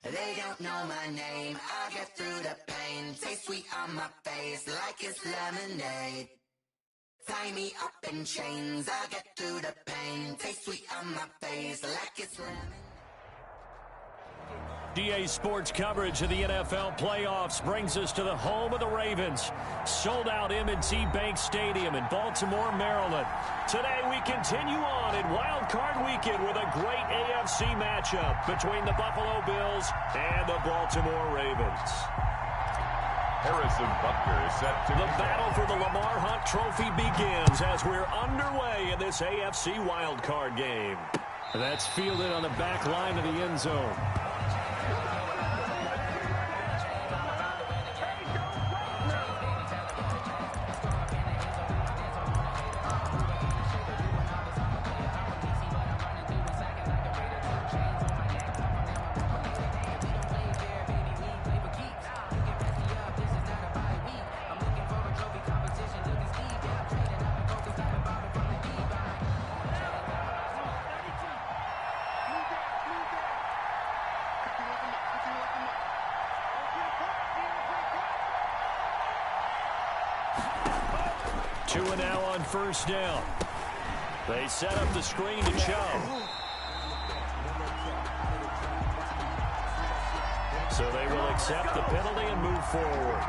They don't know my name, I get through the pain. Taste sweet on my face like it's lemonade. Tie me up in chains, I get through the pain. Taste sweet on my face like it's lemonade. DA Sports coverage of the NFL playoffs brings us to the home of the Ravens. Sold out M&T Bank Stadium in Baltimore, Maryland. Today we continue on in Wild Card Weekend with a great AFC matchup between the Buffalo Bills and the Baltimore Ravens. Harrison Butker is set to the battle for the Lamar Hunt Trophy begins as we're underway in this AFC Wild Card game. That's fielded on the back line of the end zone. Two and now on first down. They set up the screen to Chubb. So they will accept the penalty and move forward.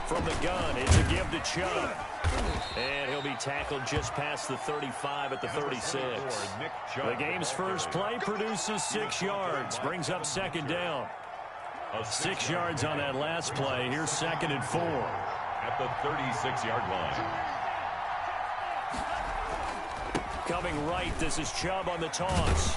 From the gun, it's a give to Chubb. And he'll be tackled just past the 35 at the 36. The game's first play produces 6 yards, brings up second down. 6 yards on that last play. Here's 2nd and 4. At the 36-yard line. Coming right, this is Chubb on the toss.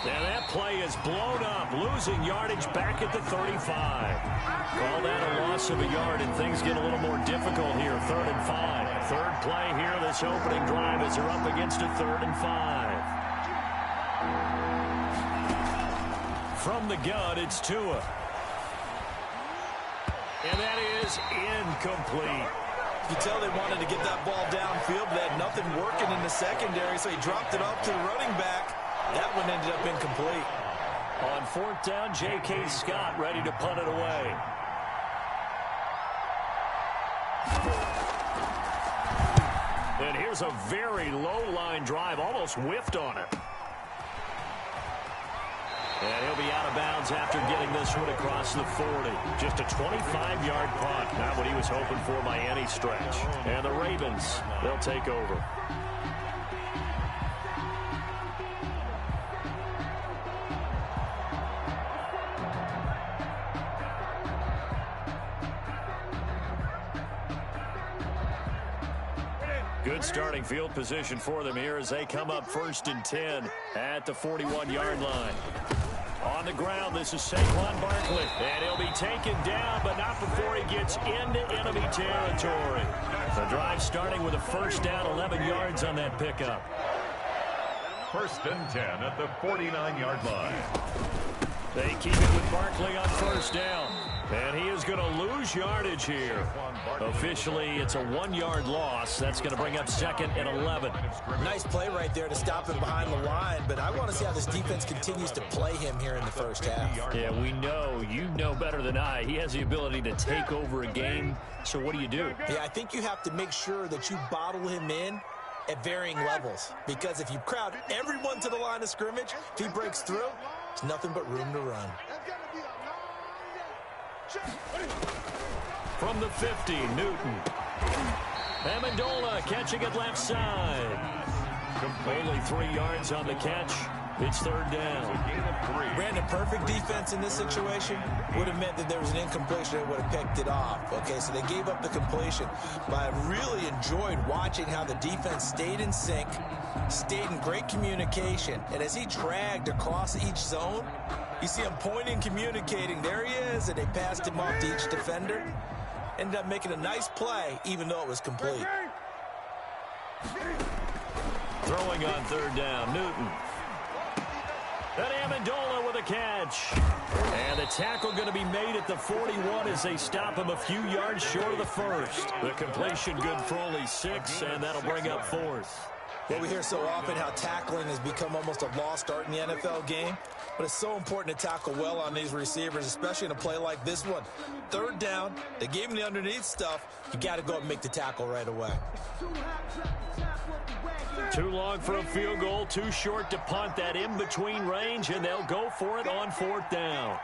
And that play is blown up, losing yardage back at the 35. Call that a loss of a yard, and things get a little more difficult here. 3rd and 5. Third play here, this opening drive as they're up against a 3rd and 5. From the gun, it's Tua. And that is incomplete. You can tell they wanted to get that ball downfield, but they had nothing working in the secondary, so he dropped it off to the running back. That one ended up incomplete. On 4th down, J.K. Scott ready to punt it away. And here's a very low-line drive, almost whiffed on it. And he'll be out of bounds after getting this one across the 40. Just a 25-yard punt, not what he was hoping for by any stretch. And the Ravens, they'll take over. Good starting field position for them here as they come up 1st and 10 at the 41-yard line. On the ground, this is Saquon Barkley. And he'll be taken down, but not before he gets into enemy territory. The drive starting with a 1st down, 11 yards on that pickup. 1st and 10 at the 49-yard line. They keep it with Barkley on 1st down. And he is going to lose yardage here. Officially, it's a 1-yard loss. That's going to bring up 2nd and 11. Nice play right there to stop him behind the line, but I want to see how this defense continues to play him here in the first half. Yeah, we know. You know better than I. He has the ability to take over a game. So what do you do? Yeah, I think you have to make sure that you bottle him in at varying levels, because if you crowd everyone to the line of scrimmage, if he breaks through, there's nothing but room to run. From the 50, Newton. Amendola catching it left side. Only 3 yards on the catch. It's 3rd down. Ran a perfect defense in this situation. Would have meant that there was an incompletion that would have picked it off. Okay, so they gave up the completion. But I really enjoyed watching how the defense stayed in sync, stayed in great communication. And as he dragged across each zone, you see him pointing, communicating. There he is, and they passed him off to each defender. Ended up making a nice play, even though it was complete. Throwing on 3rd down, Newton. And Amendola with a catch. And the tackle going to be made at the 41 as they stop him a few yards short of the first. The completion good for only 6, and that'll bring up 4th. Well, we hear so often how tackling has become almost a lost art in the NFL game, but it's so important to tackle well on these receivers, especially in a play like this one. 3rd down, they gave him the underneath stuff. You got to go up and make the tackle right away. Too long for a field goal, too short to punt. That in-between range, and they'll go for it on 4th down.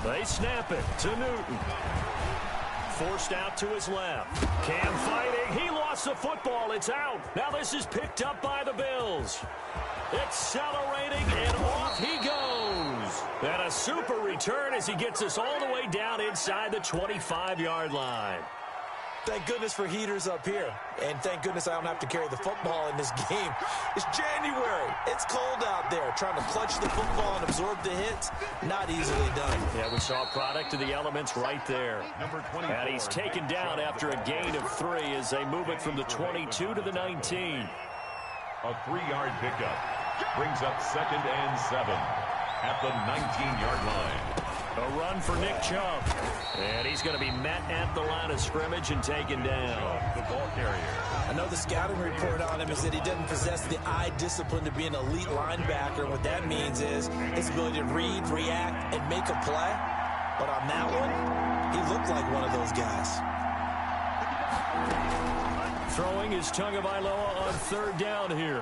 They snap it to Newton. Forced out to his left. Cam fighting. He lost the football. It's out. Now this is picked up by the Bills. Accelerating, and off he goes. And a super return as he gets us all the way down inside the 25-yard line. Thank goodness for heaters up here. And thank goodness I don't have to carry the football in this game. It's January. It's cold out there. Trying to clutch the football and absorb the hits, not easily done. Yeah, we saw a product of the elements right there. And he's taken down after a gain of 3 as they move it from the 22 to the 19. A 3-yard pickup brings up 2nd and 7 at the 19-yard line. A run for Nick Chubb. And he's going to be met at the line of scrimmage and taken down. The ball carrier. I know the scouting report on him is that he doesn't possess the eye discipline to be an elite linebacker. And what that means is his ability to read, react, and make a play. But on that one, he looked like one of those guys. Throwing is Tagovailoa on 3rd down here.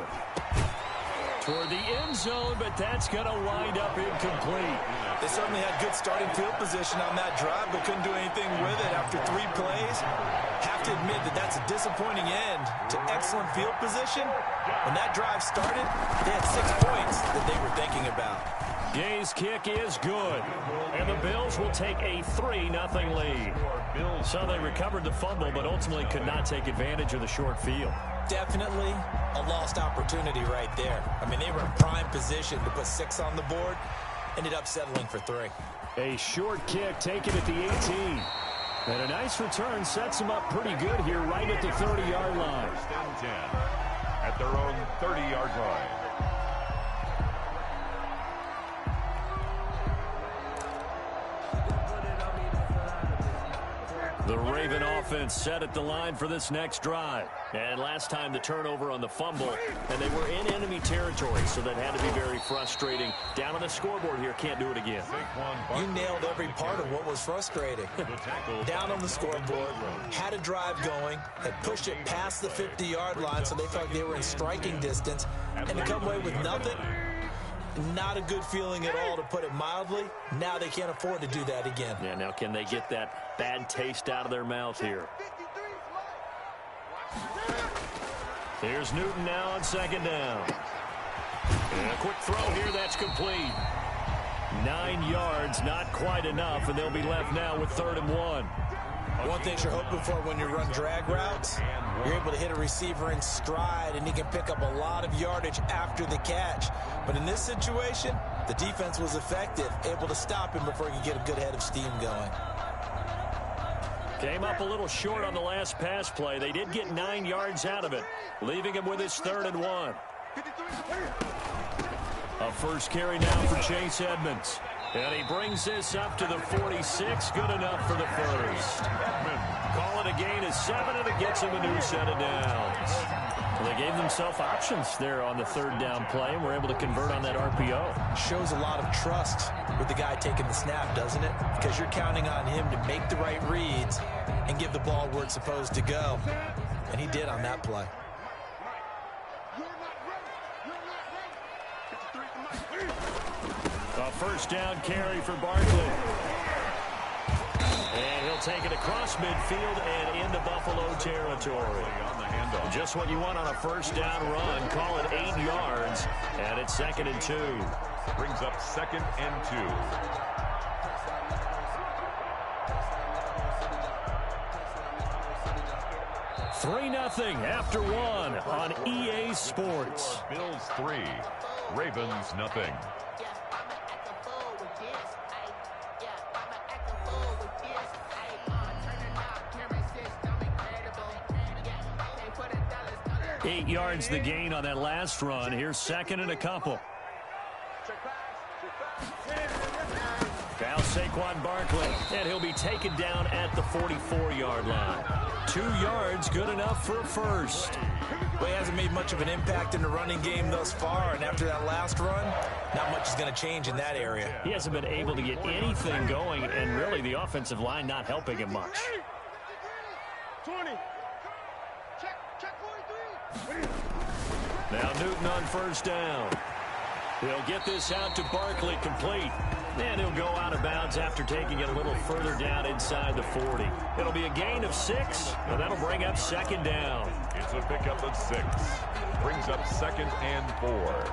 Toward the end zone, but that's going to wind up incomplete. They certainly had good starting field position on that drive, but couldn't do anything with it after 3 plays. Have to admit that that's a disappointing end to excellent field position. When that drive started, they had 6 points that they were thinking about. Gay's kick is good, and the Bills will take a 3-0 lead. So they recovered the fumble, but ultimately could not take advantage of the short field. Definitely a lost opportunity right there. I mean, they were in prime position to put 6 on the board. Ended up settling for 3. A short kick taken at the 18. And a nice return sets them up pretty good here right at the 30-yard line. 1st and 10 at their own 30-yard line. The Raven offense set at the line for this next drive. And last time the turnover on the fumble, and they were in enemy territory, so that had to be very frustrating. Down on the scoreboard here, can't do it again. You nailed every part of what was frustrating. Down on the scoreboard, had a drive going, had pushed it past the 50-yard line, so they felt they were in striking distance, and to come away with nothing, not a good feeling at all, to put it mildly. Now they can't afford to do that again. Yeah, now can they get that bad taste out of their mouth here? Here's Newton now on 2nd down. And a quick throw here, that's complete. 9 yards, not quite enough, and they'll be left now with 3rd and 1. One thing you're hoping for when you run drag routes, you're able to hit a receiver in stride, and he can pick up a lot of yardage after the catch. But in this situation, the defense was effective, able to stop him before he could get a good head of steam going. Came up a little short on the last pass play. They did get 9 yards out of it, leaving him with his 3rd and 1. A first carry now for Chase Edmonds. And he brings this up to the 46. Good enough for the first. Call it a gain of 7, and it gets him a new set of downs. Well, they gave themselves options there on the 3rd down play, and were able to convert on that RPO. Shows a lot of trust with the guy taking the snap, doesn't it? Because you're counting on him to make the right reads and give the ball where it's supposed to go. And he did on that play. A first down carry for Barkley. And he'll take it across midfield and into Buffalo territory. Just what you want on a first down run. Call it 8 yards, and it's 2nd and 2. Brings up 2nd and 2. 3-0 after 1 on EA Sports. Bills 3, Ravens nothing. 8 yards the gain on that last run. Here's second and a couple. Now Saquon Barkley, and he'll be taken down at the 44-yard line. 2 yards, good enough for a first. Well, he hasn't made much of an impact in the running game thus far, and after that last run, not much is going to change in that area. He hasn't been able to get anything going, and really the offensive line not helping him much. 20. Now Newton on first down. He'll get this out to Barkley, complete. And he'll go out of bounds after taking it a little further down inside the 40. It'll be a gain of 6, and that'll bring up second down. It's a pickup of 6. Brings up second and 4.